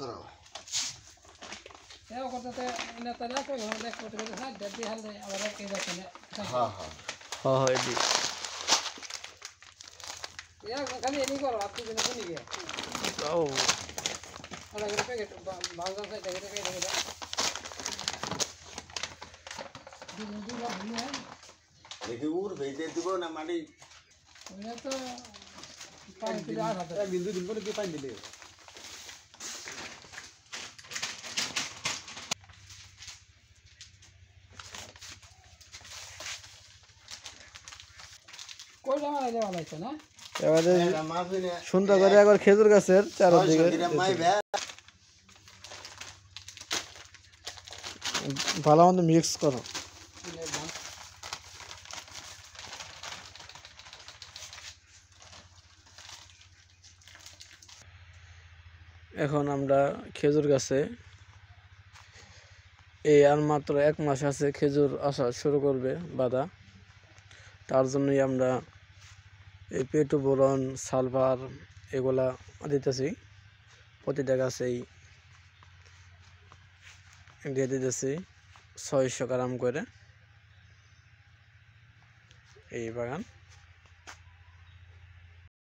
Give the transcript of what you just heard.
ধরো এও কথাতে ইনা তারা কই ঘর দেখ করতে করতে সাইড দিয়ে হালে আবার কে যাচ্ছে না হ্যাঁ হ্যাঁ হ্যাঁ এডি ইয়া খালি এনি করো আপনি যেন শুনি গে ও আলা করে প্যাকেট বাংলা সাইড থেকে থেকে থেকে দেখি উড় ভেজে দিব না মাটি ওটা তো পানি দিলে আর হবে একদিন দুদিন করে দিয়ে পানি দিলে কইলা মানে দেওয়া লাগছে না এবারে এটা মাফিনে সুন্দর করে একবার খেজুর গাছের চারদিকে ভালো মতো মিক্স করো এখন আমরা খেজুর গাছে এই আর মাত্র 1 মাস আছে খেজুর আসা শুরু করবে বাঁধা তার জন্যই আমরা এই পেটু বোরন সালফার এগুলা দিতেছি প্রতিটা গাছেই দিয়ে দিতেছি 600 গ্রাম করে এই বাগান